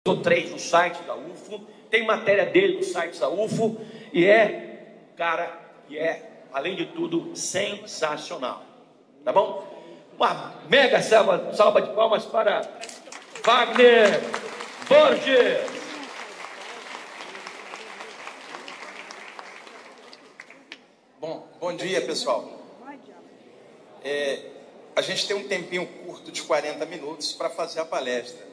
ou 3 no site da UFO, tem matéria dele no site da UFO, e é um cara que é, além de tudo, sensacional. Tá bom? Uma mega salva de palmas para Wagner Borges. Bom dia, pessoal. A gente tem um tempinho curto de 40 minutos para fazer a palestra.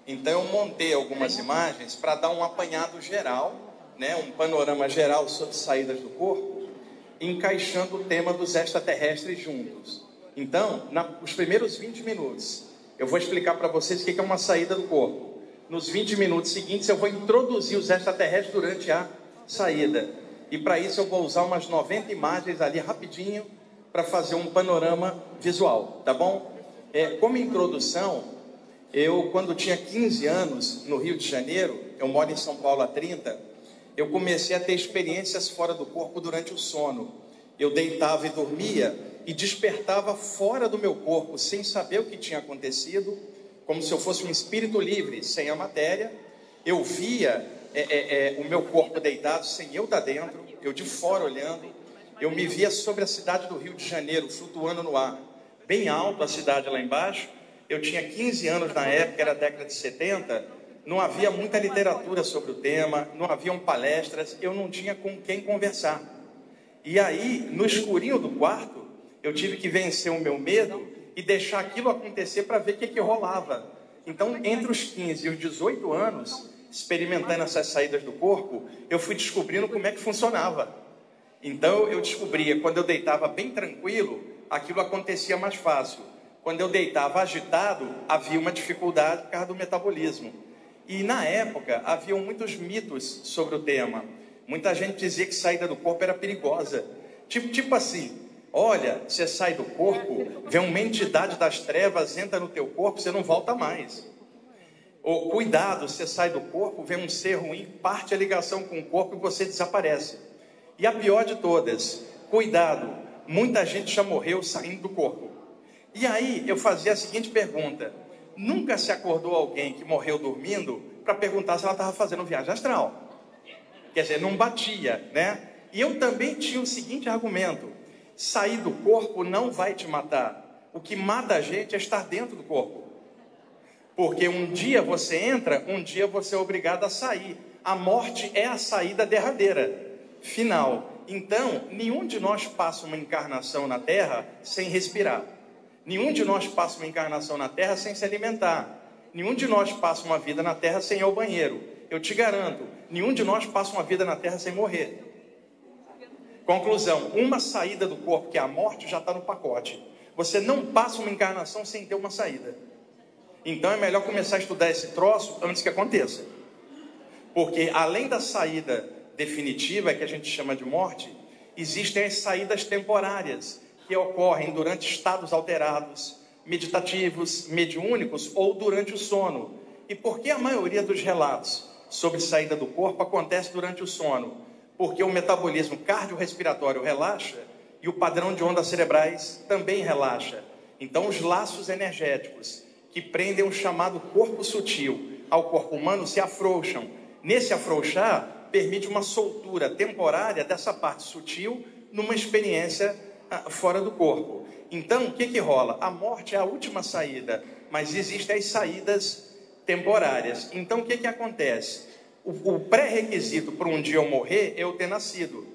Então eu montei algumas imagens para dar um apanhado geral, né, um panorama geral sobre saídas do corpo, encaixando o tema dos extraterrestres juntos. Então, nos primeiros 20 minutos, eu vou explicar para vocês o que é uma saída do corpo. Nos 20 minutos seguintes, eu vou introduzir os extraterrestres durante a saída. E para isso eu vou usar umas 90 imagens ali rapidinho para fazer um panorama visual, tá bom? Como introdução, eu quando tinha 15 anos no Rio de Janeiro, eu moro em São Paulo há 30, eu comecei a ter experiências fora do corpo durante o sono. Eu deitava e dormia e despertava fora do meu corpo, sem saber o que tinha acontecido, como se eu fosse um espírito livre, sem a matéria. Eu via o meu corpo deitado, sem eu estar dentro, eu de fora olhando. Eu me via sobre a cidade do Rio de Janeiro, flutuando no ar, bem alto a cidade lá embaixo. Eu tinha 15 anos na época, era a década de 70, não havia muita literatura sobre o tema, não haviam palestras, eu não tinha com quem conversar. E aí, no escurinho do quarto, eu tive que vencer o meu medo e deixar aquilo acontecer para ver o que rolava. Então, entre os 15 e os 18 anos, experimentando essas saídas do corpo, eu fui descobrindo como é que funcionava. Então, eu descobria, quando eu deitava bem tranquilo, aquilo acontecia mais fácil. Quando eu deitava agitado, havia uma dificuldade por causa do metabolismo. E, na época, haviam muitos mitos sobre o tema. Muita gente dizia que saída do corpo era perigosa. Tipo assim, olha, você sai do corpo, vem uma entidade das trevas, entra no teu corpo, você não volta mais. Ou, cuidado, você sai do corpo, vem um ser ruim, parte a ligação com o corpo e você desaparece. E a pior de todas, cuidado, muita gente já morreu saindo do corpo. E aí eu fazia a seguinte pergunta: nunca se acordou alguém que morreu dormindo para perguntar se ela estava fazendo viagem astral? Quer dizer, não batia, né? E eu também tinha o seguinte argumento: sair do corpo não vai te matar. O que mata a gente é estar dentro do corpo. Porque um dia você entra, um dia você é obrigado a sair. A morte é a saída derradeira, final. Então, nenhum de nós passa uma encarnação na Terra sem respirar. Nenhum de nós passa uma encarnação na Terra sem se alimentar. Nenhum de nós passa uma vida na Terra sem ir ao banheiro. Eu te garanto, nenhum de nós passa uma vida na Terra sem morrer. Conclusão, uma saída do corpo, que é a morte, já está no pacote. Você não passa uma encarnação sem ter uma saída. Então é melhor começar a estudar esse troço antes que aconteça. Porque além da saída definitiva, que a gente chama de morte, existem as saídas temporárias, que ocorrem durante estados alterados, meditativos, mediúnicos ou durante o sono. E por que a maioria dos relatos sobre saída do corpo acontece durante o sono? Porque o metabolismo cardiorrespiratório relaxa e o padrão de ondas cerebrais também relaxa. Então os laços energéticos que prendem o chamado corpo sutil ao corpo humano se afrouxam. Nesse afrouxar, permite uma soltura temporária dessa parte sutil numa experiência fora do corpo. Então, o que rola? A morte é a última saída, mas existem as saídas temporárias. Então, o que acontece? O pré-requisito para um dia eu morrer é eu ter nascido.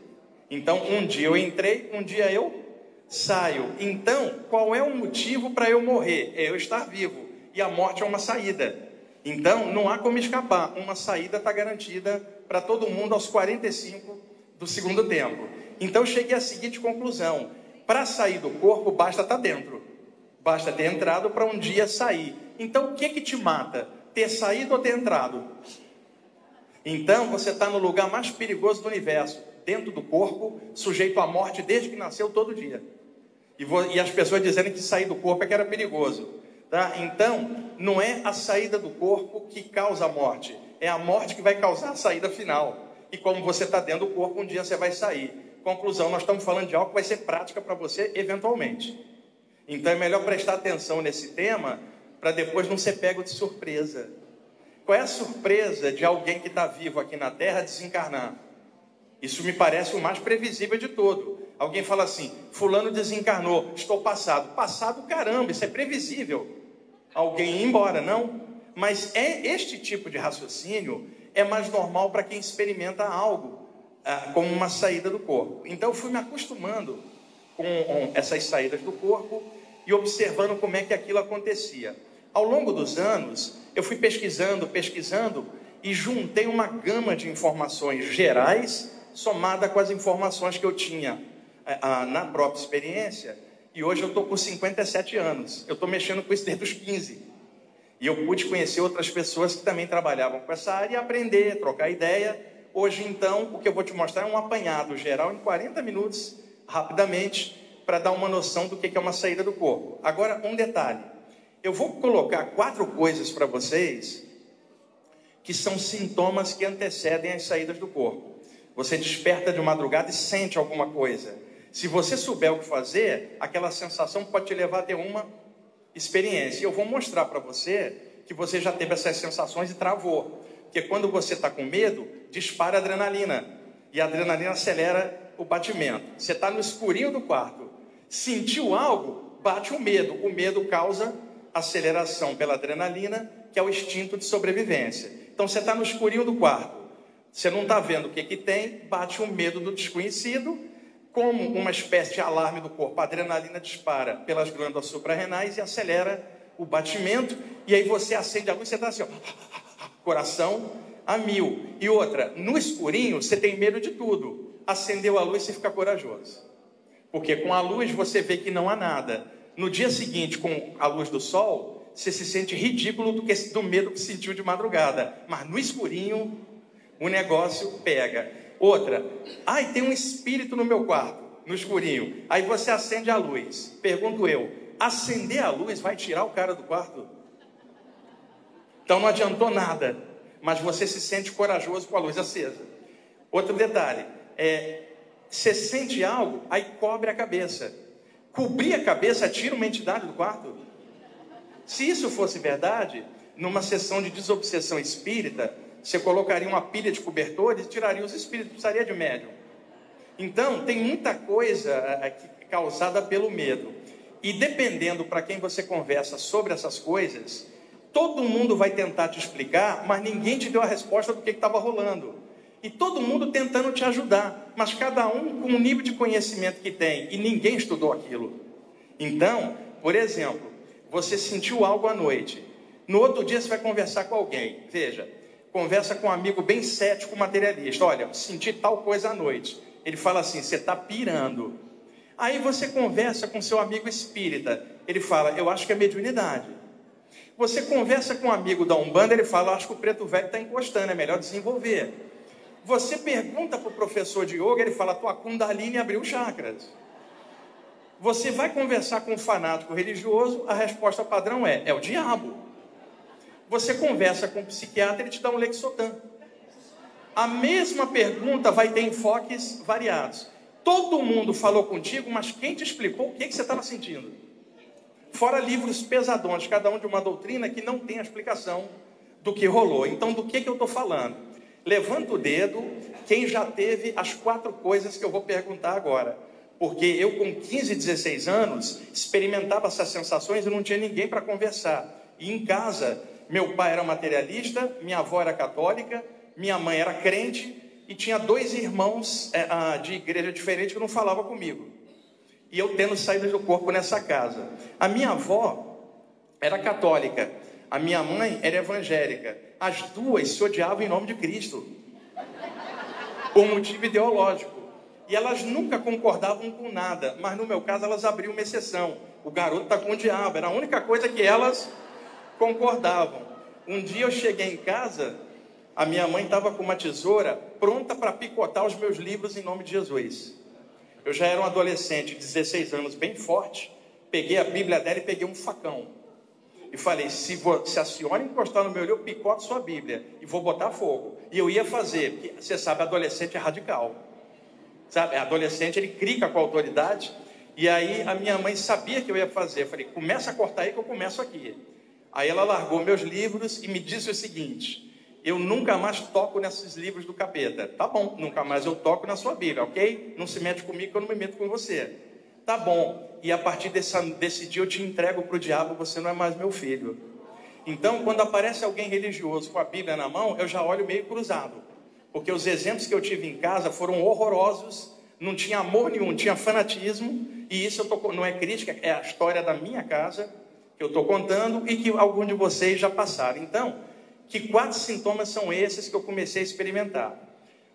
Então, um dia eu entrei, um dia eu saio. Então, qual é o motivo para eu morrer? É eu estar vivo. E a morte é uma saída. Então, não há como escapar. Uma saída está garantida para todo mundo aos 45 do segundo tempo. Então, eu cheguei à seguinte conclusão: para sair do corpo, basta estar dentro. Basta ter entrado para um dia sair. Então, o que te mata? Ter saído ou ter entrado? Então, você está no lugar mais perigoso do universo, dentro do corpo, sujeito à morte desde que nasceu todo dia. E as pessoas dizendo que sair do corpo é que era perigoso. Tá? Então, não é a saída do corpo que causa a morte. É a morte que vai causar a saída final. E como você está dentro do corpo, um dia você vai sair. Conclusão, nós estamos falando de algo que vai ser prática para você eventualmente. Então é melhor prestar atenção nesse tema para depois não ser pego de surpresa. Qual é a surpresa de alguém que está vivo aqui na Terra desencarnar? Isso me parece o mais previsível de todo. Alguém fala assim, fulano desencarnou, estou passado. Passado, caramba, isso é previsível. Alguém ir embora, não? Mas este tipo de raciocínio é mais normal para quem experimenta algo, como uma saída do corpo. Então eu fui me acostumando com essas saídas do corpo e observando como é que aquilo acontecia. Ao longo dos anos, eu fui pesquisando e juntei uma gama de informações gerais somada com as informações que eu tinha na própria experiência. E hoje eu estou com 57 anos. Eu estou mexendo com isso desde os 15. E eu pude conhecer outras pessoas que também trabalhavam com essa área e aprender, trocar ideia. Hoje, então, o que eu vou te mostrar é um apanhado geral em 40 minutos, rapidamente, para dar uma noção do que é uma saída do corpo. Agora, um detalhe. Eu vou colocar 4 coisas para vocês que são sintomas que antecedem as saídas do corpo. Você desperta de madrugada e sente alguma coisa. Se você souber o que fazer, aquela sensação pode te levar a ter uma experiência. E eu vou mostrar para você que você já teve essas sensações e travou. Porque quando você está com medo, dispara a adrenalina. E a adrenalina acelera o batimento. Você está no escurinho do quarto. Sentiu algo, bate o medo. O medo causa aceleração pela adrenalina, que é o instinto de sobrevivência. Então você está no escurinho do quarto. Você não está vendo o que tem, bate o medo do desconhecido, como uma espécie de alarme do corpo. A adrenalina dispara pelas glândulas suprarrenais e acelera o batimento, e aí você acende a luz, você está assim, ó, coração a 1000. E outra, no escurinho você tem medo de tudo. Acendeu a luz, você fica corajoso. Porque com a luz você vê que não há nada. No dia seguinte, com a luz do sol, você se sente ridículo do medo que sentiu de madrugada. Mas no escurinho, o negócio pega. Outra, tem um espírito no meu quarto, no escurinho. Aí você acende a luz. Pergunto eu, acender a luz vai tirar o cara do quarto? Então não adiantou nada, mas você se sente corajoso com a luz acesa. Outro detalhe, você sente algo, aí cobre a cabeça. Cobrir a cabeça tira uma entidade do quarto? Se isso fosse verdade, numa sessão de desobsessão espírita, você colocaria uma pilha de cobertores e tiraria os espíritos, precisaria de médium. Então, tem muita coisa causada pelo medo. E dependendo para quem você conversa sobre essas coisas, todo mundo vai tentar te explicar, mas ninguém te deu a resposta do que estava rolando. E todo mundo tentando te ajudar, mas cada um com o nível de conhecimento que tem, e ninguém estudou aquilo. Então, por exemplo, você sentiu algo à noite. No outro dia você vai conversar com alguém. Veja, conversa com um amigo bem cético, materialista. Olha, senti tal coisa à noite. Ele fala assim, você está pirando. Aí você conversa com seu amigo espírita. Ele fala, eu acho que é mediunidade. Você conversa com um amigo da Umbanda, ele fala, eu acho que o preto velho está encostando, é melhor desenvolver. Você pergunta para o professor de yoga, ele fala, tua Kundalini abriu chakras. Você vai conversar com um fanático religioso, a resposta padrão é o diabo. Você conversa com um psiquiatra, ele te dá um Lexotan. A mesma pergunta vai ter enfoques variados. Todo mundo falou contigo, mas quem te explicou o que você estava sentindo? Fora livros pesadões, cada um de uma doutrina que não tem a explicação do que rolou. Então, do que eu estou falando? Levanta o dedo quem já teve as 4 coisas que eu vou perguntar agora. Porque eu, com 15, 16 anos, experimentava essas sensações e não tinha ninguém para conversar. E em casa, meu pai era materialista, minha avó era católica, minha mãe era crente e tinha 2 irmãos de igreja diferente que não falavam comigo. E eu tendo saídas do corpo nessa casa. A minha avó era católica, a minha mãe era evangélica. As duas se odiavam em nome de Cristo, por motivo ideológico. E elas nunca concordavam com nada, mas no meu caso elas abriam uma exceção. O garoto está com o diabo, era a única coisa que elas concordavam. Um dia eu cheguei em casa, a minha mãe estava com uma tesoura pronta para picotar os meus livros em nome de Jesus. Eu já era um adolescente, 16 anos, bem forte. Peguei a Bíblia dela e peguei um facão. E falei, se a senhora encostar no meu livro, eu picoto sua Bíblia e vou botar fogo. E eu ia fazer, porque você sabe, adolescente é radical. Sabe, adolescente, ele clica com a autoridade. E aí a minha mãe sabia que eu ia fazer. Eu falei, começa a cortar aí que eu começo aqui. Aí ela largou meus livros e me disse o seguinte: eu nunca mais toco nesses livros do capeta. Tá bom, nunca mais eu toco na sua Bíblia, ok? Não se mete comigo que eu não me meto com você. Tá bom, e a partir desse dia eu te entrego para o diabo, você não é mais meu filho. Então, quando aparece alguém religioso com a Bíblia na mão, eu já olho meio cruzado. Porque os exemplos que eu tive em casa foram horrorosos, não tinha amor nenhum, tinha fanatismo, e isso não é crítica, é a história da minha casa, que eu estou contando, e que alguns de vocês já passaram. Então, que 4 sintomas são esses que eu comecei a experimentar?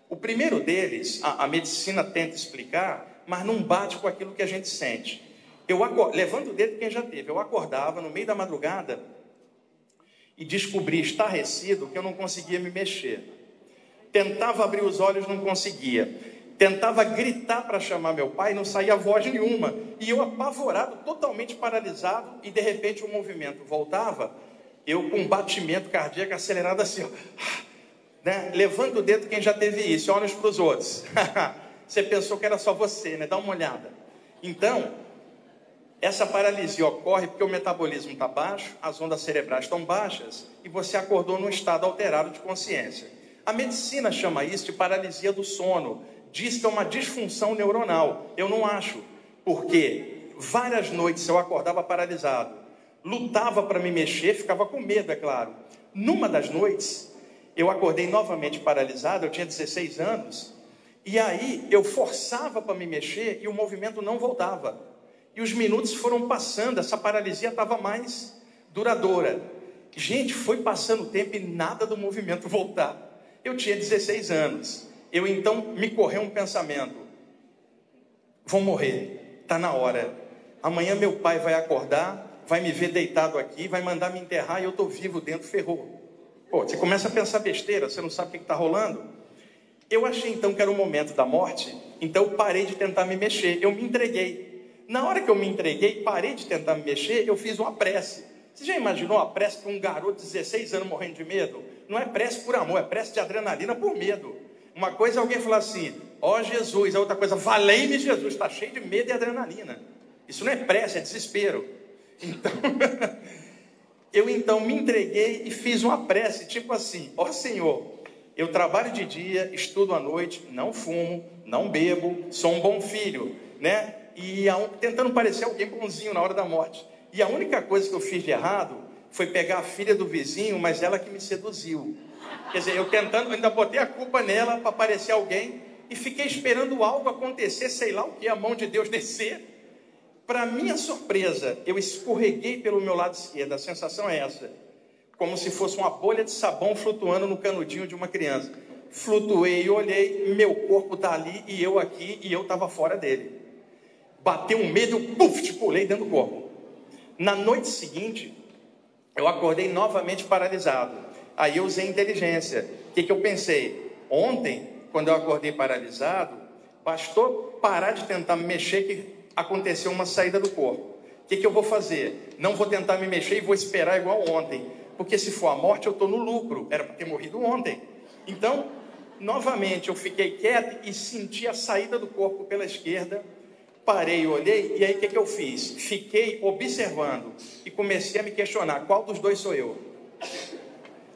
O primeiro deles, a medicina tenta explicar, mas não bate com aquilo que a gente sente. Levanta o dedo quem já teve, eu acordava no meio da madrugada e descobri estarrecido que eu não conseguia me mexer. Tentava abrir os olhos, não conseguia. Tentava gritar para chamar meu pai, não saía voz nenhuma. E eu apavorado, totalmente paralisado, e de repente o movimento voltava, eu com um batimento cardíaco acelerado assim, ó, né? Levanta o dedo quem já teve isso, olha para os outros. Você pensou que era só você, né? Dá uma olhada. Então, essa paralisia ocorre porque o metabolismo está baixo, as ondas cerebrais estão baixas, e você acordou num estado alterado de consciência. A medicina chama isso de paralisia do sono. Diz que é uma disfunção neuronal. Eu não acho, porque várias noites eu acordava paralisado, lutava para me mexer, ficava com medo, é claro. Numa das noites, eu acordei novamente paralisado, eu tinha 16 anos, e aí eu forçava para me mexer e o movimento não voltava. E os minutos foram passando, essa paralisia estava mais duradoura. Gente, foi passando o tempo e nada do movimento voltar. Eu tinha 16 anos. Eu então me correu um pensamento: vou morrer, está na hora. Amanhã meu pai vai acordar, vai me ver deitado aqui, vai mandar me enterrar e eu estou vivo dentro, ferrou. Pô, você começa a pensar besteira, você não sabe o que está rolando. Eu achei então que era o momento da morte, então eu parei de tentar me mexer, eu me entreguei. Na hora que eu me entreguei, parei de tentar me mexer, eu fiz uma prece. Você já imaginou uma prece para um garoto de 16 anos morrendo de medo? Não é prece por amor, é prece de adrenalina por medo. Uma coisa é alguém falar assim, ó Jesus, a outra coisa, valei-me Jesus, está cheio de medo e adrenalina. Isso não é prece, é desespero. Então, eu então me entreguei e fiz uma prece, tipo assim, ó Senhor, eu trabalho de dia, estudo à noite, não fumo, não bebo, sou um bom filho, né? E tentando parecer alguém bonzinho na hora da morte. E a única coisa que eu fiz de errado foi pegar a filha do vizinho, mas ela que me seduziu. Quer dizer, eu tentando, ainda botei a culpa nela para parecer alguém e fiquei esperando algo acontecer, sei lá o que, a mão de Deus descer. Para minha surpresa, eu escorreguei pelo meu lado esquerdo, a sensação é essa, como se fosse uma bolha de sabão flutuando no canudinho de uma criança. Flutuei e olhei, meu corpo está ali e eu aqui, e eu estava fora dele. Bateu um medo, eu puf, pulei dentro do corpo. Na noite seguinte, eu acordei novamente paralisado. Aí eu usei inteligência. O que eu pensei? Ontem, quando eu acordei paralisado, bastou parar de tentar me mexer que aconteceu uma saída do corpo. O que eu vou fazer? Não vou tentar me mexer e vou esperar igual ontem. Porque se for a morte, eu estou no lucro. Era para ter morrido ontem. Então, novamente, eu fiquei quieto e senti a saída do corpo pela esquerda. Parei, olhei, e aí o que eu fiz? Fiquei observando e comecei a me questionar, qual dos dois sou eu?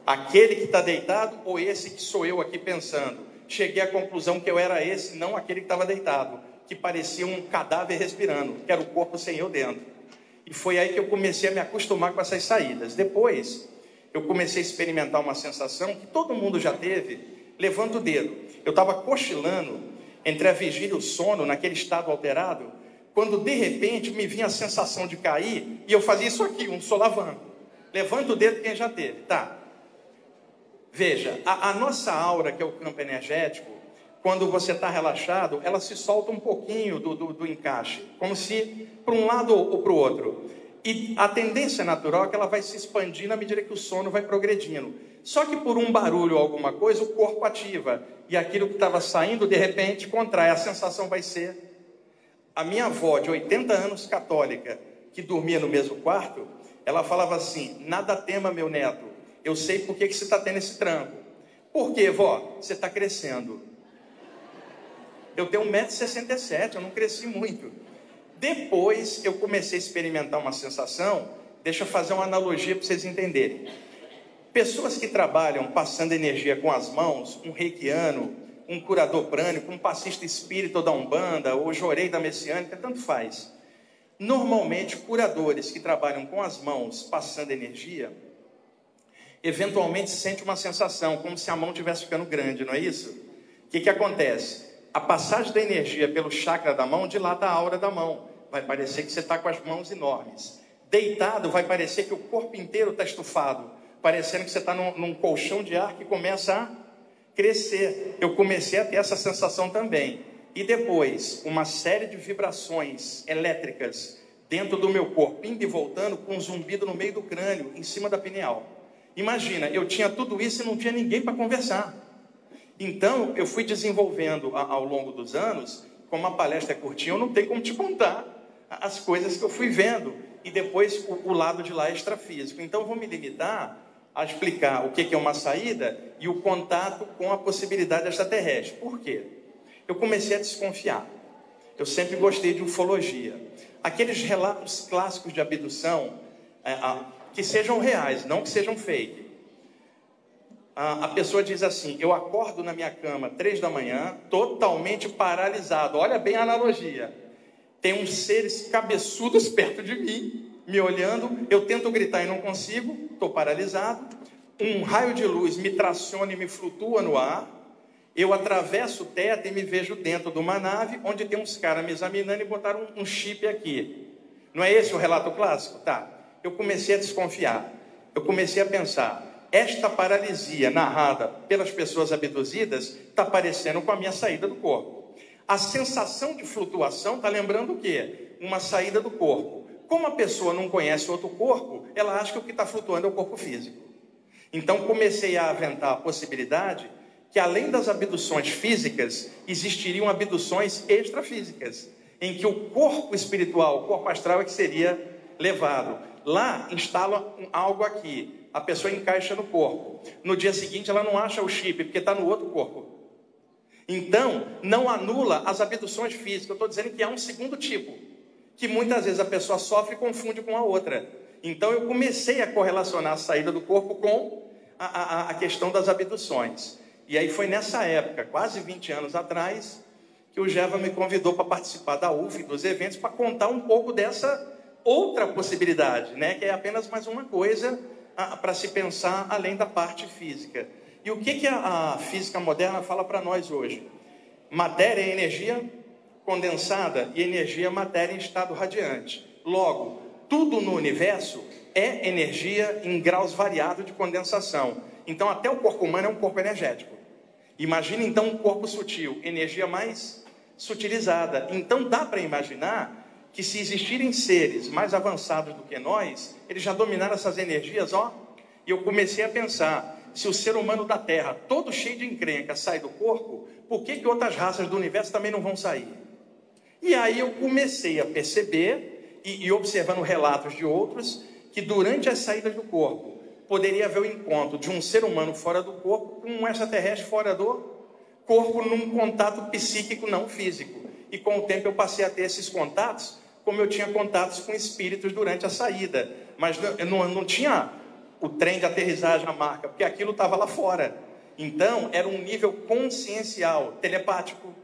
Aquele que está deitado ou esse que sou eu aqui pensando? Cheguei à conclusão que eu era esse, não aquele que estava deitado, que parecia um cadáver respirando, que era o corpo sem eu dentro. E foi aí que eu comecei a me acostumar com essas saídas. Depois, eu comecei a experimentar uma sensação que todo mundo já teve. Levanta o dedo. Eu estava cochilando entre a vigília e o sono, naquele estado alterado, quando de repente me vinha a sensação de cair, e eu fazia isso aqui, um solavanco. Levanta o dedo quem já teve, tá? Veja, a nossa aura, que é o campo energético, quando você está relaxado, ela se solta um pouquinho do encaixe, como se para um lado ou para o outro. E a tendência natural é que ela vai se expandir na medida que o sono vai progredindo. Só que por um barulho ou alguma coisa, o corpo ativa. E aquilo que estava saindo, de repente, contrai. A sensação vai ser... A minha avó, de 80 anos, católica, que dormia no mesmo quarto, ela falava assim, nada tema, meu neto. Eu sei por que você está tendo esse tranco. Por quê, vó? Você está crescendo. Eu tenho 1,67 m, eu não cresci muito. Depois eu comecei a experimentar uma sensação Deixa eu fazer uma analogia para vocês entenderem. Pessoas que trabalham passando energia com as mãos, um reikiano, um curador prânico, um passista espírita da Umbanda, ou jorei da Messiânica, tanto faz. Normalmente, curadores que trabalham com as mãos passando energia, eventualmente sente uma sensação, como se a mão estivesse ficando grande, não é isso? O que acontece? A passagem da energia pelo chakra da mão dilata a aura da mão. Vai parecer que você está com as mãos enormes. Deitado, vai parecer que o corpo inteiro está estufado, parecendo que você está num colchão de ar que começa a crescer. Eu comecei a ter essa sensação também. E depois, uma série de vibrações elétricas dentro do meu corpo, indo e voltando, com um zumbido no meio do crânio, em cima da pineal. Imagina, eu tinha tudo isso e não tinha ninguém para conversar. Então, eu fui desenvolvendo ao longo dos anos, como a palestra é curtinha, eu não tenho como te contar as coisas que eu fui vendo. E depois o lado de lá extrafísico. Então, eu vou me limitar a explicar o que é uma saída e o contato com a possibilidade extraterrestre. Por quê? Eu comecei a desconfiar. Eu sempre gostei de ufologia. Aqueles relatos clássicos de abdução, que sejam reais, não que sejam fake. A pessoa diz assim: eu acordo na minha cama 3 da manhã, totalmente paralisado. Olha bem a analogia. Tem uns seres cabeçudos perto de mim, me olhando. Eu tento gritar e não consigo, estou paralisado. Um raio de luz me traciona e me flutua no ar. Eu atravesso o teto e me vejo dentro de uma nave, onde tem uns caras me examinando e botaram um chip aqui. Não é esse o relato clássico? Tá. Eu comecei a desconfiar. Eu comecei a pensar: esta paralisia narrada pelas pessoas abduzidas está parecendo com a minha saída do corpo. A sensação de flutuação está lembrando o quê? Uma saída do corpo. Como a pessoa não conhece outro corpo, ela acha que o que está flutuando é o corpo físico. Então comecei a aventar a possibilidade que, além das abduções físicas, existiriam abduções extrafísicas, em que o corpo espiritual, o corpo astral é que seria levado. Lá instala algo aqui, a pessoa encaixa no corpo. No dia seguinte ela não acha o chip, porque está no outro corpo. Então, não anula as abduções físicas. Eu estou dizendo que há um segundo tipo, que muitas vezes a pessoa sofre e confunde com a outra. Então, eu comecei a correlacionar a saída do corpo com a questão das abduções. E aí foi nessa época, quase 20 anos atrás, que o Geva me convidou para participar da UF, dos eventos, para contar um pouco dessa outra possibilidade, né? Que é apenas mais uma coisa para se pensar além da parte física. E o que a física moderna fala para nós hoje? Matéria é energia condensada e energia é matéria em estado radiante. Logo, tudo no universo é energia em graus variados de condensação. Então, até o corpo humano é um corpo energético. Imagina, então, um corpo sutil, energia mais sutilizada. Então, dá para imaginar que, se existirem seres mais avançados do que nós, eles já dominaram essas energias, ó. E eu comecei a pensar: se o ser humano da Terra, todo cheio de encrenca, sai do corpo, por que outras raças do universo também não vão sair? E aí eu comecei a perceber, e observando relatos de outros, que durante as saídas do corpo, poderia haver o encontro de um ser humano fora do corpo com um extraterrestre fora do corpo, num contato psíquico não físico. E com o tempo eu passei a ter esses contatos, como eu tinha contatos com espíritos durante a saída. Mas eu não tinha o trem de aterrissagem, a marca, porque aquilo estava lá fora. Então, era um nível consciencial, telepático.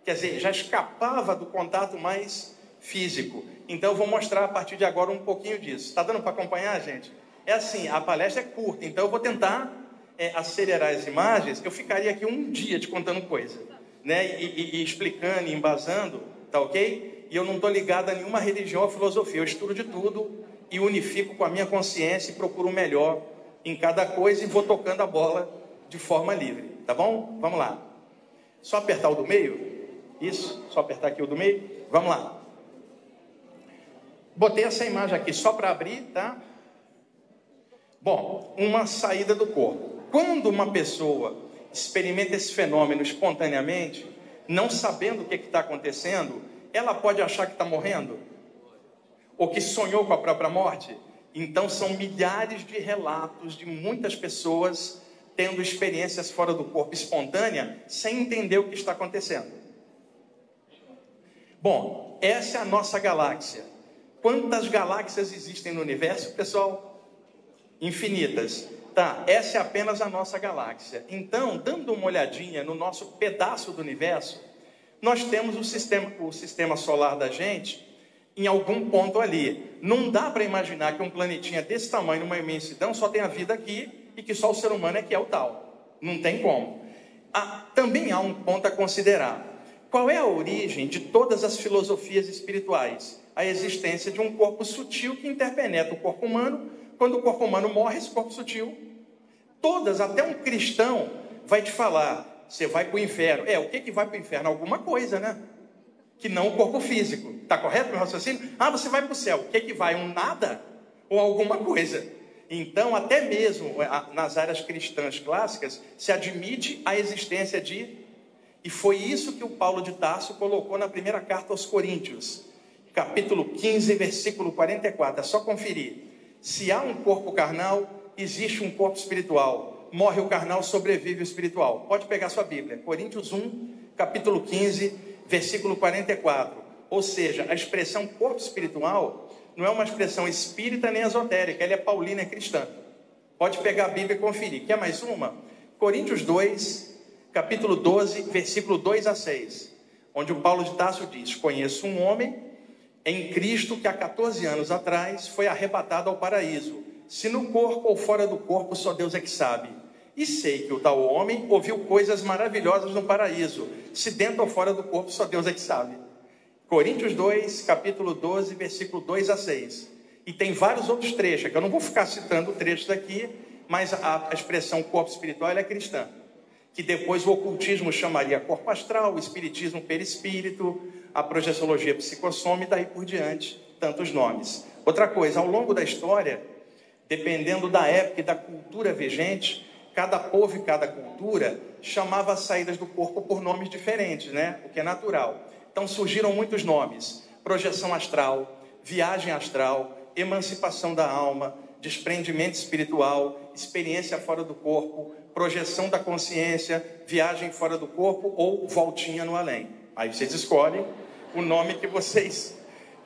Quer dizer, já escapava do contato mais físico. Então, eu vou mostrar a partir de agora um pouquinho disso. Está dando para acompanhar, gente? É assim, a palestra é curta, então eu vou tentar acelerar as imagens. Eu ficaria aqui um dia te contando coisa, né? E explicando, e embasando, tá ok? E eu não estou ligado a nenhuma religião ou filosofia. Eu estudo de tudo e unifico com a minha consciência e procuro o melhor em cada coisa e vou tocando a bola de forma livre, tá bom? Vamos lá. Só apertar o do meio? Isso, só apertar aqui o do meio. Vamos lá. Botei essa imagem aqui só para abrir, tá? Bom, uma saída do corpo. Quando uma pessoa experimenta esse fenômeno espontaneamente, não sabendo o que está acontecendo, ela pode achar que está morrendo? Ou que sonhou com a própria morte? Então são milhares de relatos de muitas pessoas tendo experiências fora do corpo espontânea, sem entender o que está acontecendo. Bom, essa é a nossa galáxia. Quantas galáxias existem no universo, pessoal? Infinitas. Tá, essa é apenas a nossa galáxia. Então, dando uma olhadinha no nosso pedaço do universo, nós temos o sistema solar da gente em algum ponto ali. Não dá para imaginar que um planetinha desse tamanho, numa imensidão, só tenha vida aqui e que só o ser humano é que é o tal. Não tem como. Também há um ponto a considerar. Qual é a origem de todas as filosofias espirituais? A existência de um corpo sutil que interpenetra o corpo humano. Quando o corpo humano morre, esse corpo sutil, todas, até um cristão vai te falar, você vai para o inferno. O que vai para o inferno? Alguma coisa, né? Que não o corpo físico. Está correto meu raciocínio? Você vai para o céu. O que vai? Um nada? Ou alguma coisa? Então, até mesmo nas áreas cristãs clássicas, se admite a existência de... E foi isso que o Paulo de Tarso colocou na primeira carta aos Coríntios, capítulo 15, versículo 44. É só conferir. Se há um corpo carnal, existe um corpo espiritual. Morre o carnal, sobrevive o espiritual. Pode pegar sua Bíblia. Coríntios 1, capítulo 15, versículo 44. Ou seja, a expressão corpo espiritual não é uma expressão espírita nem esotérica. Ela é paulina, é cristã. Pode pegar a Bíblia e conferir. Quer mais uma? Coríntios 2, capítulo 12, versículo 2 a 6. Onde o Paulo de Tarso diz: conheço um homem em Cristo que há 14 anos atrás foi arrebatado ao paraíso. Se no corpo ou fora do corpo, só Deus é que sabe. E sei que o tal homem ouviu coisas maravilhosas no paraíso. Se dentro ou fora do corpo, só Deus é que sabe. Coríntios 2, capítulo 12, versículo 2 a 6. E tem vários outros trechos, que eu não vou ficar citando trechos aqui, mas a expressão corpo espiritual ela é cristã. Que depois o ocultismo chamaria corpo astral, o espiritismo perispírito, a projeciologia psicossoma e daí por diante, tantos nomes. Outra coisa, ao longo da história, dependendo da época e da cultura vigente, cada povo e cada cultura chamava as saídas do corpo por nomes diferentes, né? O que é natural. Então surgiram muitos nomes: projeção astral, viagem astral, emancipação da alma, desprendimento espiritual, experiência fora do corpo, projeção da consciência, viagem fora do corpo ou voltinha no além. Aí vocês escolhem o nome que vocês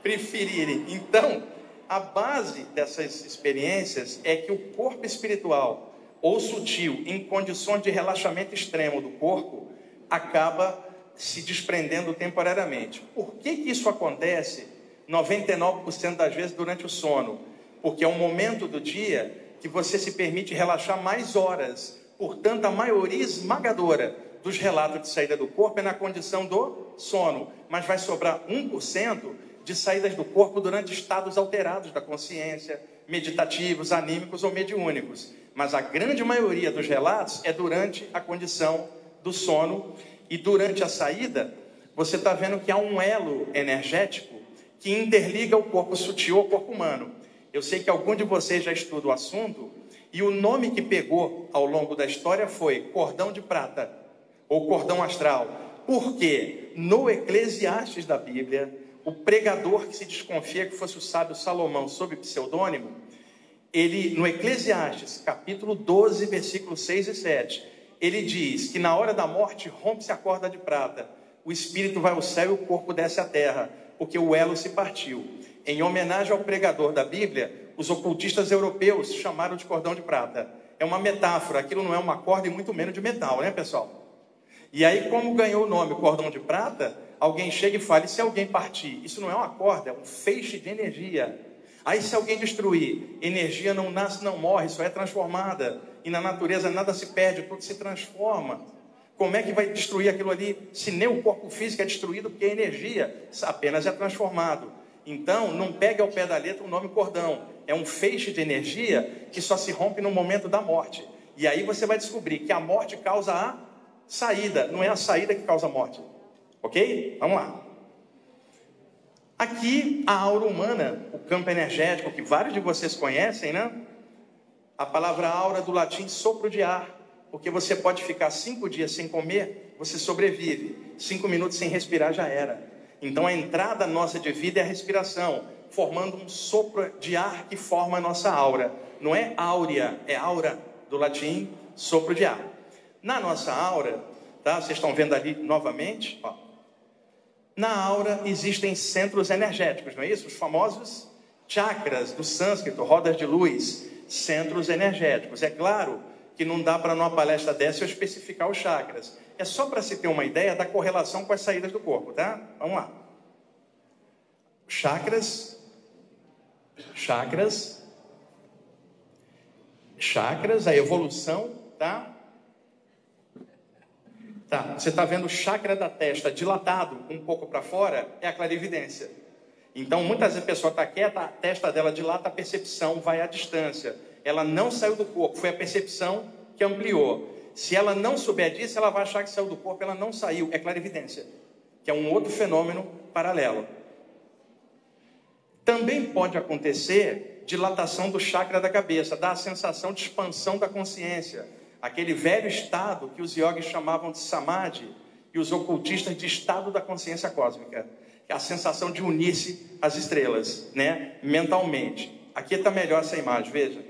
preferirem. Então, a base dessas experiências é que o corpo espiritual ou sutil, em condições de relaxamento extremo do corpo, acaba se desprendendo temporariamente. Por que isso acontece 99% das vezes durante o sono? Porque é um momento do dia que você se permite relaxar mais horas. Portanto, a maioria esmagadora dos relatos de saída do corpo é na condição do sono. Mas vai sobrar 1% de saídas do corpo durante estados alterados da consciência, meditativos, anímicos ou mediúnicos. Mas a grande maioria dos relatos é durante a condição do sono. E durante a saída, você está vendo que há um elo energético que interliga o corpo sutil ao corpo humano. Eu sei que algum de vocês já estuda o assunto, e o nome que pegou ao longo da história foi cordão de prata, ou cordão astral. Porque no Eclesiastes da Bíblia, o pregador que se desconfia que fosse o sábio Salomão sob pseudônimo, ele, no Eclesiastes, capítulo 12, versículos 6 e 7, ele diz que na hora da morte rompe-se a corda de prata, o espírito vai ao céu e o corpo desce à terra, porque o elo se partiu. Em homenagem ao pregador da Bíblia, os ocultistas europeus chamaram de cordão de prata. É uma metáfora, aquilo não é uma corda e muito menos de metal, né, pessoal? E aí, como ganhou o nome cordão de prata, alguém chega e fala: e se alguém partir? Isso não é uma corda, é um feixe de energia. Aí, se alguém destruir, energia não nasce, não morre, só é transformada. E na natureza nada se perde, tudo se transforma. Como é que vai destruir aquilo ali, se nem o corpo físico é destruído, porque a energia apenas é transformado? Então, não pegue ao pé da letra o nome cordão. É um feixe de energia que só se rompe no momento da morte. E aí você vai descobrir que a morte causa a saída, não é a saída que causa a morte. Ok? Vamos lá. Aqui, a aura humana, o campo energético, que vários de vocês conhecem, né? A palavra aura do latim, sopro de ar. Porque você pode ficar 5 dias sem comer, você sobrevive. 5 minutos sem respirar já era. Então a entrada nossa de vida é a respiração, formando um sopro de ar que forma a nossa aura. Não é áurea, é aura do latim, sopro de ar. Na nossa aura, tá? Vocês estão vendo ali novamente, ó. Na aura existem centros energéticos, não é isso? Os famosos chakras do sânscrito, rodas de luz, centros energéticos. É claro que não dá para numa palestra dessa eu especificar os chakras. É só para se ter uma ideia da correlação com as saídas do corpo, tá? Vamos lá. Chakras, a evolução, tá? Tá, você está vendo o chakra da testa dilatado um pouco para fora, é a clarividência. Então, muitas vezes a pessoa está quieta, a testa dela dilata, a percepção vai à distância. Ela não saiu do corpo, foi a percepção que ampliou. Se ela não souber disso, ela vai achar que saiu do corpo, ela não saiu, é clarividência, que é um outro fenômeno paralelo. Também pode acontecer dilatação do chakra da cabeça, dá a sensação de expansão da consciência. Aquele velho estado que os yogis chamavam de samadhi e os ocultistas de estado da consciência cósmica. Que é a sensação de unir-se às estrelas, né? Mentalmente. Aqui está melhor essa imagem, veja.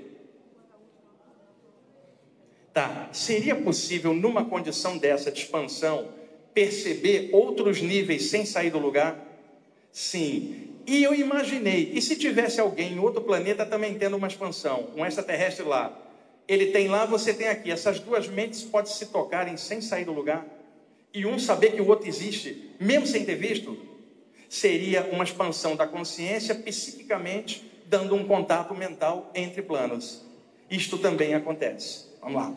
Tá, seria possível numa condição dessa de expansão perceber outros níveis sem sair do lugar? Sim. E eu imaginei, e se tivesse alguém em outro planeta também tendo uma expansão, um extraterrestre lá, ele tem lá, você tem aqui, essas duas mentes podem se tocarem sem sair do lugar, e um saber que o outro existe, mesmo sem ter visto, seria uma expansão da consciência psiquicamente, dando um contato mental entre planos. Isto também acontece. Vamos lá.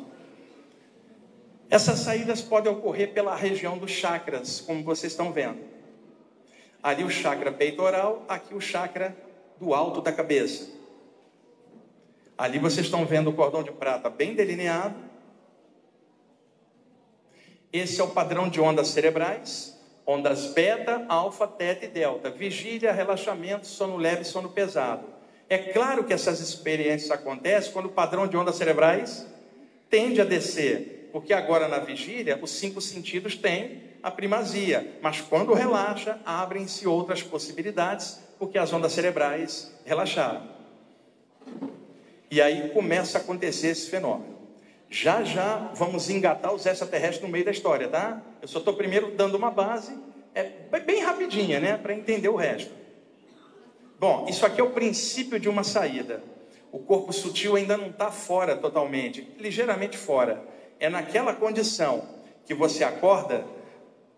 Essas saídas podem ocorrer pela região dos chakras, como vocês estão vendo. Ali o chakra peitoral, aqui o chakra do alto da cabeça. Ali vocês estão vendo o cordão de prata bem delineado. Esse é o padrão de ondas cerebrais. Ondas beta, alfa, teta e delta. Vigília, relaxamento, sono leve e sono pesado. É claro que essas experiências acontecem quando o padrão de ondas cerebrais tende a descer. Porque agora na vigília, os 5 sentidos têm a primazia. Mas quando relaxa, abrem-se outras possibilidades, porque as ondas cerebrais relaxaram. E aí começa a acontecer esse fenômeno. Já já vamos engatar os extraterrestres no meio da história, tá? Eu só estou primeiro dando uma base, bem rapidinha, né? Para entender o resto. Bom, isso aqui é o princípio de uma saída. O corpo sutil ainda não está fora totalmente, ligeiramente fora. É naquela condição que você acorda,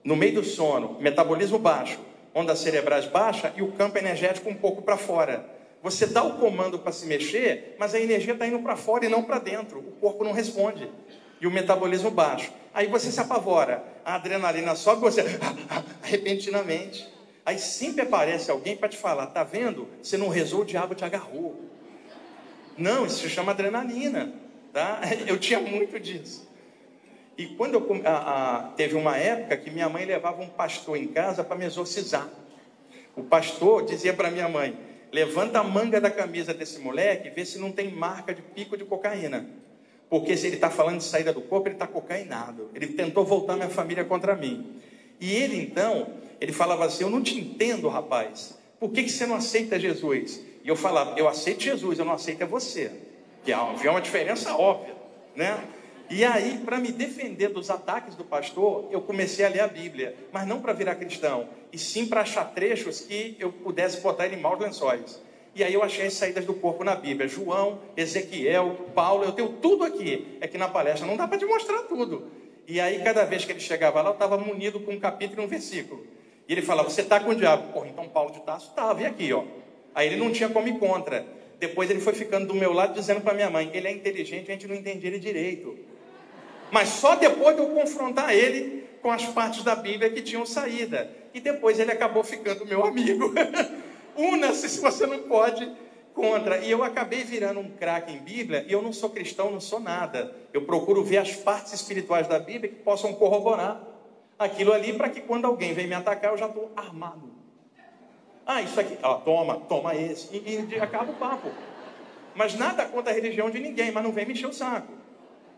no meio do sono, metabolismo baixo, ondas cerebrais baixa e o campo energético um pouco para fora. Você dá o comando para se mexer, mas a energia está indo para fora e não para dentro. O corpo não responde. E o metabolismo baixo. Aí você se apavora. A adrenalina sobe, você repentinamente. Aí sempre aparece alguém para te falar, tá vendo? Você não rezou, o diabo te agarrou. Não, isso se chama adrenalina. Tá? Eu tinha muito disso. E quando teve uma época que minha mãe levava um pastor em casa para me exorcizar. O pastor dizia para minha mãe, levanta a manga da camisa desse moleque e vê se não tem marca de pico de cocaína. Porque se ele está falando de saída do corpo, ele está cocainado. Ele tentou voltar minha família contra mim. E ele então, ele falava assim, eu não te entendo, rapaz. Por que você não aceita Jesus? E eu falava, eu aceito Jesus, eu não aceito você. Que havia uma diferença óbvia, né? E aí, para me defender dos ataques do pastor, eu comecei a ler a Bíblia. Mas não para virar cristão, e sim para achar trechos que eu pudesse botar ele em maus lençóis. E aí eu achei as saídas do corpo na Bíblia. João, Ezequiel, Paulo, eu tenho tudo aqui. É que na palestra não dá para te mostrar tudo. E aí, cada vez que ele chegava lá, eu estava munido com um capítulo e um versículo. E ele falava, você está com o diabo. Porra, então Paulo de Tarso estava, e aqui, ó. Aí ele não tinha como ir contra. Depois ele foi ficando do meu lado, dizendo para minha mãe, ele é inteligente, a gente não entende ele direito. Mas só depois de eu confrontar ele com as partes da Bíblia que tinham saída. E depois ele acabou ficando meu amigo. Una-se se você não pode contra. E eu acabei virando um craque em Bíblia, e eu não sou cristão, não sou nada. Eu procuro ver as partes espirituais da Bíblia que possam corroborar aquilo ali, para que quando alguém vem me atacar, eu já estou armado. Ah, isso aqui, ó, toma esse. E acaba o papo. Mas nada contra a religião de ninguém, mas não vem me encher o saco.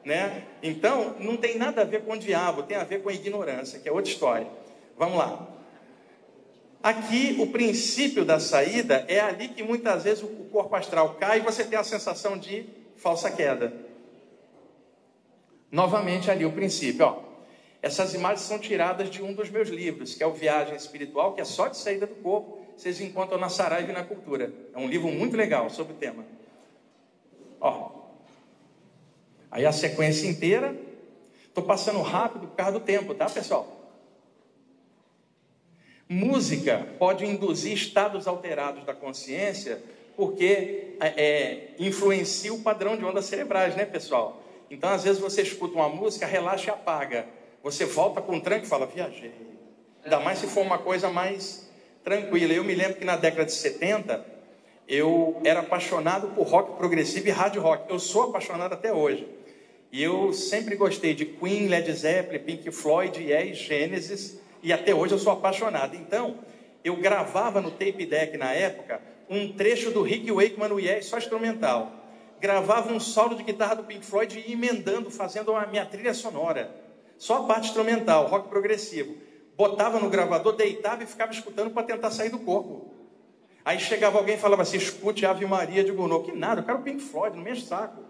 Né? Então, não tem nada a ver com o diabo, tem a ver com a ignorância, que é outra história. Vamos lá. Aqui, o princípio da saída é ali que muitas vezes o corpo astral cai e você tem a sensação de falsa queda. Novamente ali o princípio, ó. Essas imagens são tiradas de um dos meus livros, que é o Viagem Espiritual, que é só de saída do corpo. Vocês encontram na Saraiva e na Cultura. É um livro muito legal sobre o tema. Ó. Aí a sequência inteira. Estou passando rápido por causa do tempo, tá, pessoal? Música pode induzir estados alterados da consciência, porque influencia o padrão de ondas cerebrais, né, pessoal? Então, às vezes você escuta uma música, relaxa e apaga. Você volta com um tranco e fala, viajei. Ainda mais se for uma coisa mais tranquila. Eu me lembro que na década de 70, eu era apaixonado por rock progressivo e hard rock. Eu sou apaixonado até hoje. E eu sempre gostei de Queen, Led Zeppelin, Pink Floyd, Yes, Genesis, e até hoje eu sou apaixonado. Então, eu gravava no tape deck na época um trecho do Rick Wakeman no Yes, só instrumental. Gravava um solo de guitarra do Pink Floyd e emendando, fazendo a minha trilha sonora. Só a parte instrumental, rock progressivo. Botava no gravador, deitava e ficava escutando para tentar sair do corpo. Aí chegava alguém e falava assim, escute Ave Maria de Gounod. Que nada, eu quero Pink Floyd, não me enche o saco.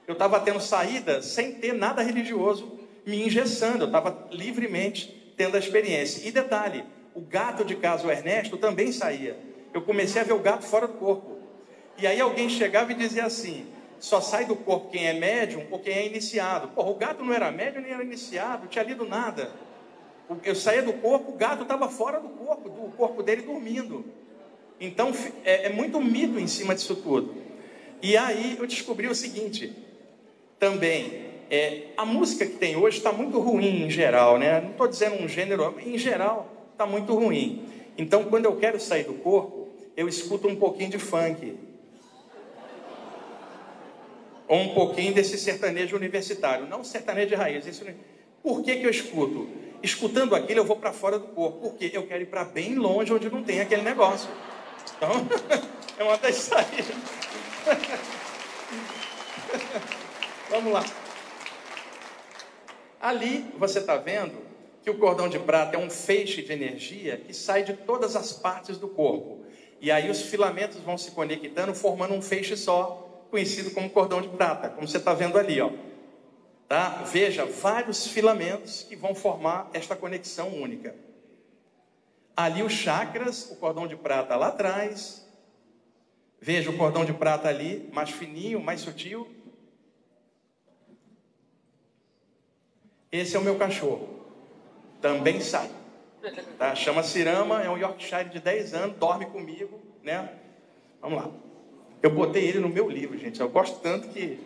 Eu estava tendo saída sem ter nada religioso me engessando. Eu estava livremente tendo a experiência. E detalhe, o gato de casa, o Ernesto, também saía. Eu comecei a ver o gato fora do corpo. E aí alguém chegava e dizia assim, só sai do corpo quem é médium ou quem é iniciado. Porra, o gato não era médium nem era iniciado, não tinha lido nada. Eu saía do corpo, o gato estava fora do corpo dele dormindo. Então é muito mito em cima disso tudo. E aí eu descobri o seguinte, também, a música que tem hoje está muito ruim em geral, né? Não estou dizendo um gênero, em geral está muito ruim. Então quando eu quero sair do corpo, eu escuto um pouquinho de funk. Ou um pouquinho desse sertanejo universitário, não sertanejo de raiz. Por que eu escuto? Escutando aquilo eu vou para fora do corpo, porque eu quero ir para bem longe onde não tem aquele negócio. Então, é uma das saídas. Vamos lá. Ali você está vendo que o cordão de prata é um feixe de energia que sai de todas as partes do corpo. E aí os filamentos vão se conectando, formando um feixe só, conhecido como cordão de prata, como você está vendo ali, ó. Tá? Veja, vários filamentos que vão formar esta conexão única. Ali os chakras, o cordão de prata lá atrás. Veja o cordão de prata ali, mais fininho, mais sutil. Esse é o meu cachorro. Também sai. Tá? Chama Cirama, é um Yorkshire de 10 anos, dorme comigo, né? Vamos lá. Eu botei ele no meu livro, gente. Eu gosto tanto que...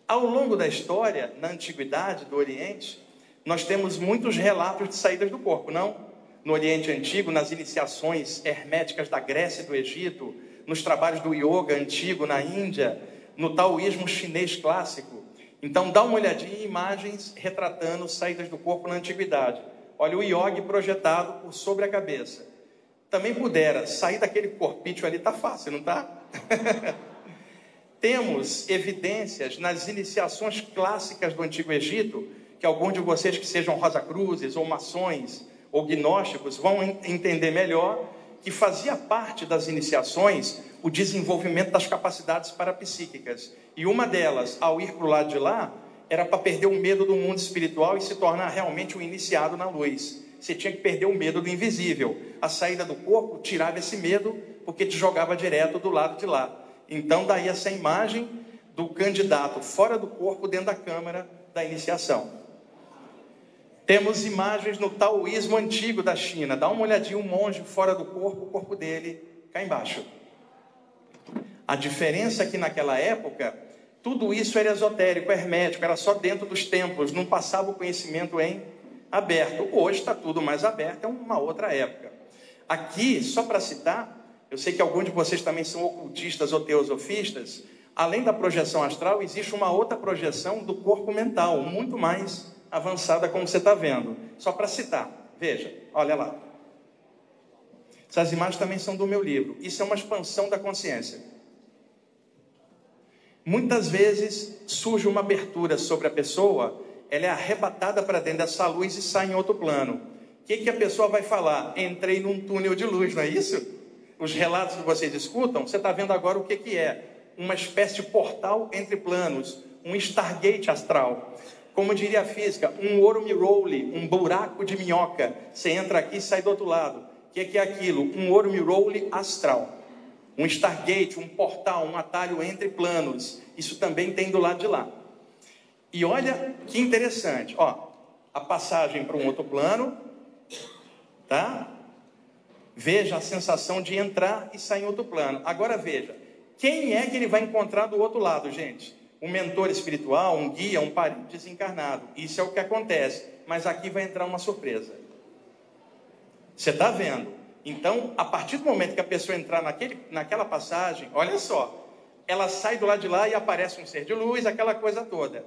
Ao longo da história, na antiguidade do Oriente, nós temos muitos relatos de saídas do corpo, não? No Oriente Antigo, nas iniciações herméticas da Grécia e do Egito, nos trabalhos do yoga antigo na Índia, no taoísmo chinês clássico. Então, dá uma olhadinha em imagens retratando saídas do corpo na antiguidade. Olha o yogi projetado por sobre a cabeça. Também pudera sair daquele corpício ali, tá fácil, não tá? Temos evidências nas iniciações clássicas do Antigo Egito, que alguns de vocês que sejam Rosacruzes, ou maçons, ou gnósticos, vão entender melhor, que fazia parte das iniciações o desenvolvimento das capacidades parapsíquicas. E uma delas, ao ir para o lado de lá, era para perder o medo do mundo espiritual e se tornar realmente um iniciado na luz. Você tinha que perder o medo do invisível. A saída do corpo tirava esse medo, porque te jogava direto do lado de lá. Então, daí essa imagem do candidato fora do corpo, dentro da câmara da iniciação. Temos imagens no taoísmo antigo da China. Dá uma olhadinha, um monge fora do corpo, o corpo dele cá embaixo. A diferença é que naquela época, tudo isso era esotérico, hermético, era só dentro dos templos, não passava o conhecimento em aberto. Hoje está tudo mais aberto, é uma outra época. Aqui, só para citar, eu sei que alguns de vocês também são ocultistas ou teosofistas, além da projeção astral, existe uma outra projeção do corpo mental, muito mais avançada, como você está vendo. Só para citar, veja, olha lá. Essas imagens também são do meu livro. Isso é uma expansão da consciência. Muitas vezes surge uma abertura sobre a pessoa, ela é arrebatada para dentro dessa luz e sai em outro plano. O que a pessoa vai falar? Entrei num túnel de luz, não é isso? Os relatos que vocês escutam, você está vendo agora o que é? Uma espécie de portal entre planos, um Stargate astral. Como diria a física, um wormhole, um buraco de minhoca. Você entra aqui e sai do outro lado. O que é aquilo? Um wormhole astral. Um Stargate, um portal, um atalho entre planos. Isso também tem do lado de lá. E olha que interessante. Ó, a passagem para um outro plano. Tá? Veja a sensação de entrar e sair em outro plano. Agora veja. Quem é que ele vai encontrar do outro lado, gente? Um mentor espiritual, um guia, um parente desencarnado. Isso é o que acontece. Mas aqui vai entrar uma surpresa. Você está vendo? Então, a partir do momento que a pessoa entrar naquela passagem, olha só, ela sai do lado de lá e aparece um ser de luz, aquela coisa toda.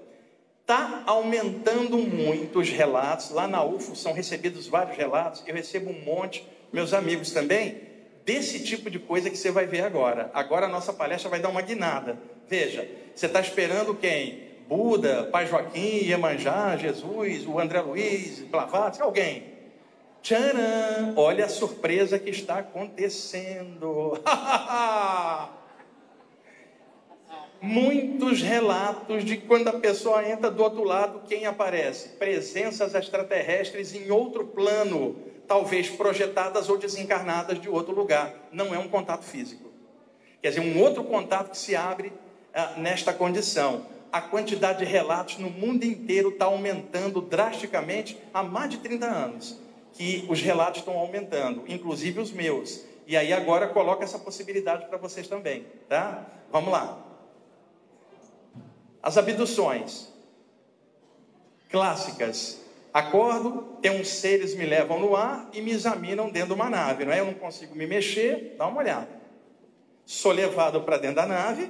Está aumentando muito os relatos. Lá na UFO são recebidos vários relatos. Eu recebo um monte, meus amigos também, desse tipo de coisa que você vai ver agora. Agora a nossa palestra vai dar uma guinada. Veja, você está esperando quem? Buda, Pai Joaquim, Iemanjá, Jesus, o André Luiz, Blavatsky, alguém. Tcharam! Olha a surpresa que está acontecendo. Muitos relatos de quando a pessoa entra do outro lado, quem aparece? Presenças extraterrestres em outro plano, talvez projetadas ou desencarnadas de outro lugar. Não é um contato físico. Quer dizer, um outro contato que se abre nesta condição. A quantidade de relatos no mundo inteiro está aumentando drasticamente há mais de 30 anos. Que os relatos estão aumentando, inclusive os meus. E aí agora coloca essa possibilidade para vocês também, tá? Vamos lá. As abduções clássicas. Acordo, tem uns seres me levam no ar e me examinam dentro de uma nave, não é? Eu não consigo me mexer, dá uma olhada. Sou levado para dentro da nave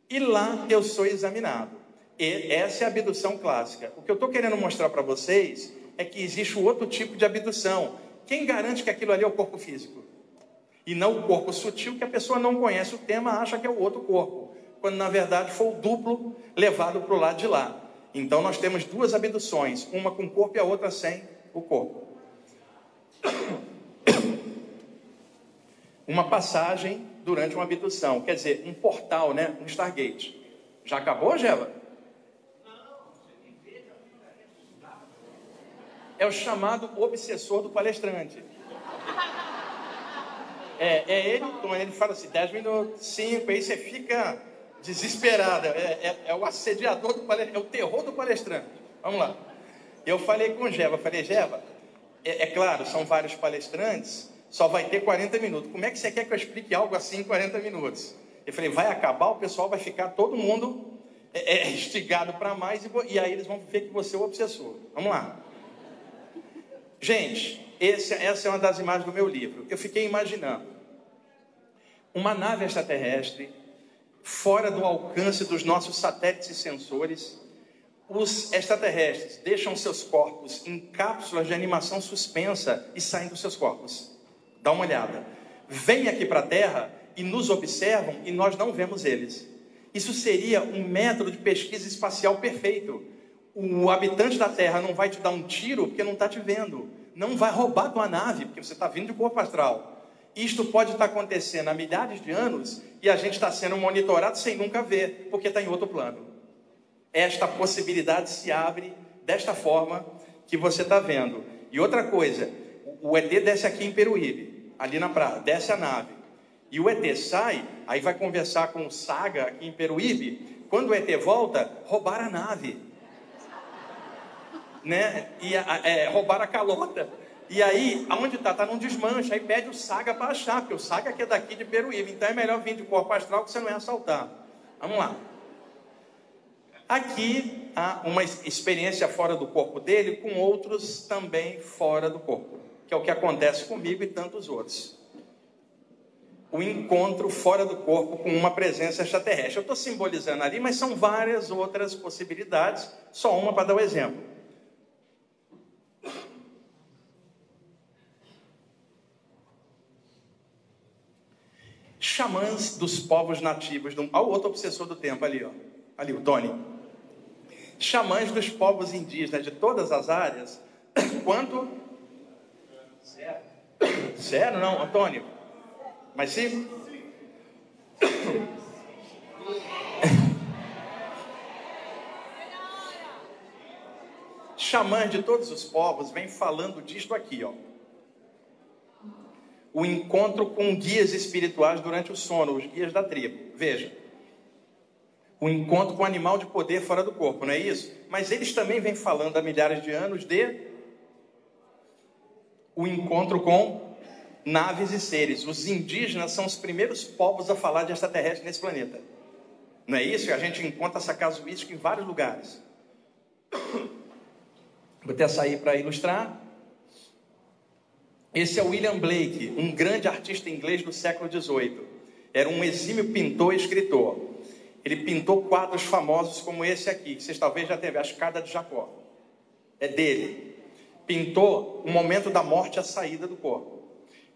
e lá eu sou examinado. E essa é a abdução clássica. O que eu estou querendo mostrar para vocês é que existe um outro tipo de abdução. Quem garante que aquilo ali é o corpo físico? E não o corpo sutil, que a pessoa não conhece o tema, acha que é o outro corpo. Quando na verdade foi o duplo levado para o lado de lá. Então nós temos duas abduções, uma com o corpo e a outra sem o corpo. Uma passagem durante uma abdução, quer dizer, um portal, né? Um Stargate. Já acabou, Geva? É o chamado obsessor do palestrante. É ele, ele fala assim, 10 minutos, 5, aí você fica desesperado. É o assediador do palestrante, é o terror do palestrante. Vamos lá. Eu falei com o Geva, Geva, é claro, são vários palestrantes, só vai ter 40 minutos. Como é que você quer que eu explique algo assim em 40 minutos? Eu falei, vai acabar, o pessoal vai ficar todo mundo instigado para mais, e aí eles vão ver que você é o obsessor. Vamos lá. Gente, essa é uma das imagens do meu livro. Eu fiquei imaginando uma nave extraterrestre fora do alcance dos nossos satélites e sensores. Os extraterrestres deixam seus corpos em cápsulas de animação suspensa e saem dos seus corpos. Dá uma olhada. Vêm aqui para a Terra e nos observam e nós não vemos eles. Isso seria um método de pesquisa espacial perfeito. O habitante da Terra não vai te dar um tiro porque não está te vendo. Não vai roubar tua nave porque você está vindo de corpo astral. Isto pode estar acontecendo há milhares de anos e a gente está sendo monitorado sem nunca ver, porque está em outro plano. Esta possibilidade se abre desta forma que você está vendo. E outra coisa, o ET desce aqui em Peruíbe, ali na praia, desce a nave. E o ET sai, aí vai conversar com o Saga aqui em Peruíbe. Quando o ET volta, roubaram a nave. Né? E roubaram a calota. E aí, aonde está? Está num desmanche. Aí pede o Saga para achar, porque o Saga que é daqui de Peruíbe. Então é melhor vir de corpo astral que você não é assaltar. Vamos lá. Aqui há uma experiência fora do corpo dele, com outros também fora do corpo. Que é o que acontece comigo e tantos outros. O encontro fora do corpo com uma presença extraterrestre. Eu estou simbolizando ali, mas são várias outras possibilidades. Só uma para dar o exemplo. Xamãs dos povos nativos. Olha o outro obsessor do tempo ali, ó. Ali, o Tony. Xamãs dos povos indígenas de todas as áreas. Quanto? Zero. Zero, não, Antônio? Mas sim? Xamãs de todos os povos vêm falando disto aqui, ó. O encontro com guias espirituais durante o sono, os guias da tribo. Veja. O encontro com o animal de poder fora do corpo, não é isso? Mas eles também vêm falando há milhares de anos de o encontro com naves e seres. Os indígenas são os primeiros povos a falar de extraterrestre nesse planeta. Não é isso? A gente encontra essa casuística em vários lugares. Vou até sair para ilustrar. Esse é William Blake, um grande artista inglês do século XVIII. Era um exímio pintor e escritor. Ele pintou quadros famosos como esse aqui, que vocês talvez já tenham visto, a Escada de Jacó. É dele. Pintou o momento da morte, a saída do corpo.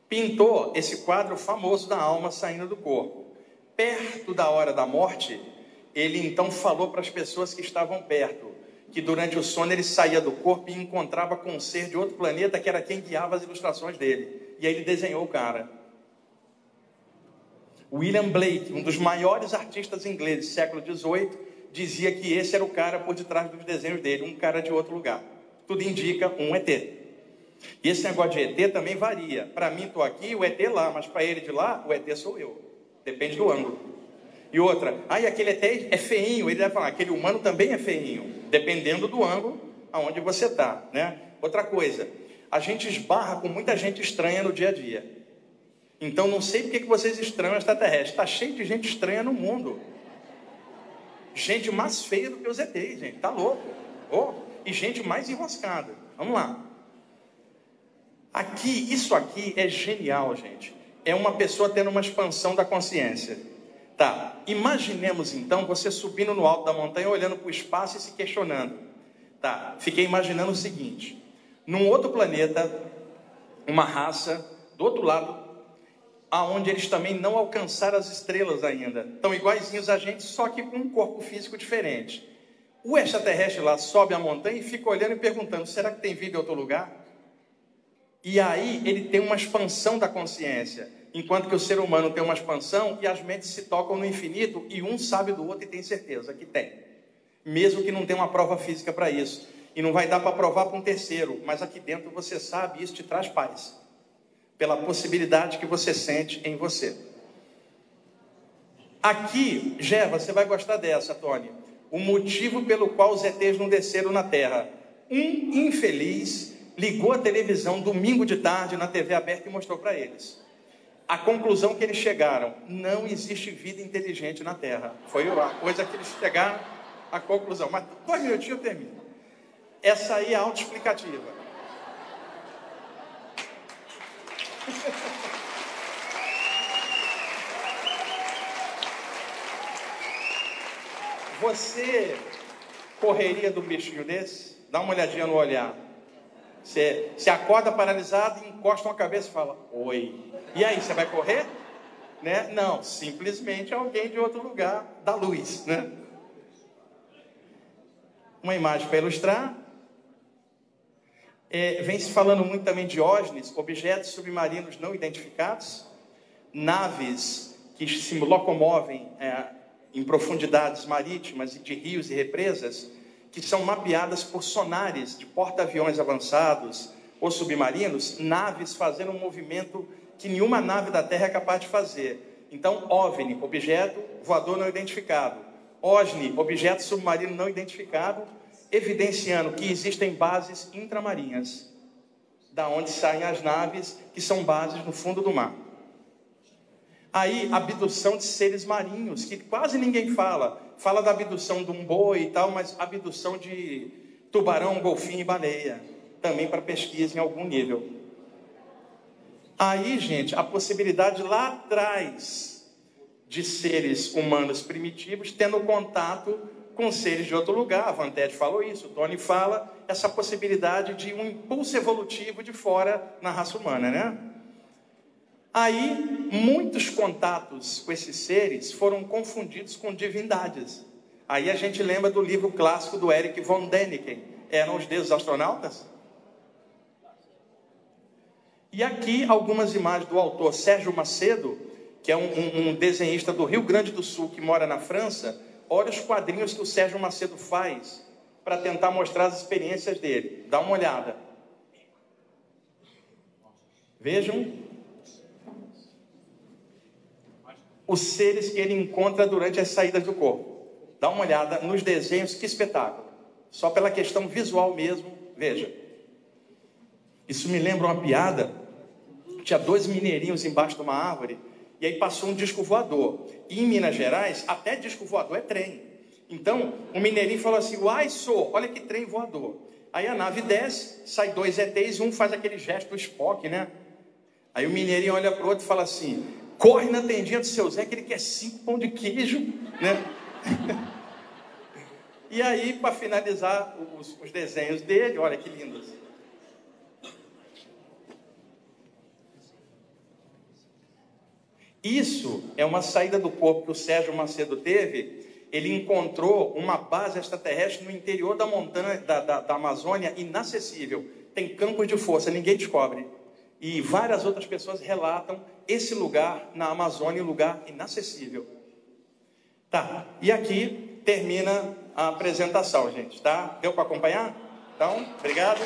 Pintou esse quadro famoso da alma saindo do corpo. Perto da hora da morte, ele então falou para as pessoas que estavam perto, que durante o sono ele saía do corpo e encontrava com um ser de outro planeta, que era quem guiava as ilustrações dele. E aí ele desenhou o cara. William Blake, um dos maiores artistas ingleses do século XVIII, dizia que esse era o cara por detrás dos desenhos dele, um cara de outro lugar. Tudo indica um ET. E esse negócio de ET também varia. Para mim, estou aqui, o ET lá, mas para ele de lá, o ET sou eu. Depende do ângulo. E outra, aquele ET é feinho. Ele deve falar, aquele humano também é feinho. Dependendo do ângulo aonde você está, né? Outra coisa, a gente esbarra com muita gente estranha no dia a dia. Então, não sei porque que vocês estranham extraterrestre. Está cheio de gente estranha no mundo. Gente mais feia do que os ETs, gente. Tá louco. E gente mais enroscada. Vamos lá. Isso aqui é genial, gente. É uma pessoa tendo uma expansão da consciência. Tá, imaginemos então você subindo no alto da montanha, olhando para o espaço e se questionando. Tá, fiquei imaginando o seguinte. Num outro planeta, uma raça, do outro lado, aonde eles também não alcançaram as estrelas ainda. Estão iguaizinhos a gente, só que com um corpo físico diferente. O extraterrestre lá sobe a montanha e fica olhando e perguntando, será que tem vida em outro lugar? E aí ele tem uma expansão da consciência. Enquanto que o ser humano tem uma expansão e as mentes se tocam no infinito e um sabe do outro e tem certeza que tem. Mesmo que não tenha uma prova física para isso. E não vai dar para provar para um terceiro, mas aqui dentro você sabe e isso te traz paz. Pela possibilidade que você sente em você. Aqui, Geva, você vai gostar dessa, Tony. O motivo pelo qual os ETs não desceram na Terra. Um infeliz ligou a televisão domingo de tarde na TV aberta e mostrou para eles. A conclusão que eles chegaram, não existe vida inteligente na Terra. Foi a coisa que eles chegaram à conclusão. Mas 2 minutinhos eu termino. Essa aí é autoexplicativa. Você correria do bichinho desse? Dá uma olhadinha no olhar. Você acorda paralisado e encosta uma cabeça e fala, oi. E aí, você vai correr? Né? Não, simplesmente alguém de outro lugar da luz, né? Uma imagem para ilustrar. Vem se falando muito também de OVNIs, objetos submarinos não identificados, naves que se locomovem em profundidades marítimas e de rios e represas, que são mapeadas por sonares de porta-aviões avançados ou submarinos, naves fazendo um movimento que nenhuma nave da Terra é capaz de fazer. Então, OVNI, objeto voador não identificado. OSNI, objeto submarino não identificado, evidenciando que existem bases intramarinhas, da onde saem as naves, que são bases no fundo do mar. Aí, abdução de seres marinhos, que quase ninguém fala. Fala da abdução de um boi e tal, mas abdução de tubarão, golfinho e baleia. Também para pesquisa em algum nível. Aí, gente, a possibilidade lá atrás de seres humanos primitivos tendo contato com seres de outro lugar. A Van Tede falou isso, o Tony fala, essa possibilidade de um impulso evolutivo de fora na raça humana, né? Aí, muitos contatos com esses seres foram confundidos com divindades. Aí a gente lembra do livro clássico do Erich von Däniken. Eram os deuses astronautas? E aqui algumas imagens do autor Sérgio Macedo, que é um desenhista do Rio Grande do Sul, que mora na França. Olha os quadrinhos que o Sérgio Macedo faz para tentar mostrar as experiências dele. Dá uma olhada. Vejam os seres que ele encontra durante as saídas do corpo. Dá uma olhada nos desenhos, que espetáculo. Só pela questão visual mesmo, veja. Isso me lembra uma piada. Tinha 2 mineirinhos embaixo de uma árvore, e aí passou um disco voador. E em Minas Gerais, até disco voador é trem. Então, o mineirinho falou assim, uai, sou, olha que trem voador. Aí a nave desce, sai 2 ETs, e um faz aquele gesto Spock, né? Aí o mineirinho olha para o outro e fala assim, corre na tendinha do seu Zé, que ele quer 5 pão de queijo, né? E aí, para finalizar os desenhos dele, olha que lindos. Isso é uma saída do corpo que o Sérgio Macedo teve. Ele encontrou uma base extraterrestre no interior da montanha da Amazônia, inacessível. Tem campos de força, ninguém descobre. E várias outras pessoas relatam esse lugar na Amazônia, um lugar inacessível. Tá, e aqui termina a apresentação, gente, tá? Deu para acompanhar? Então, obrigado.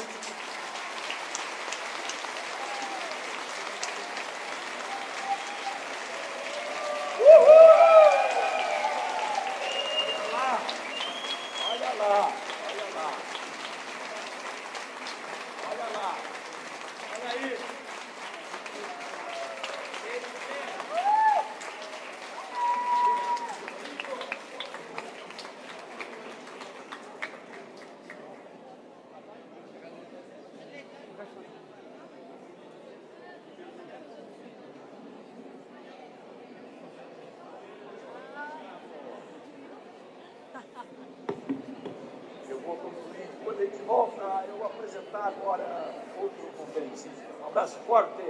Eu vou concluir. Quando a gente volta, eu vou apresentar agora outro conferencista. Um abraço forte.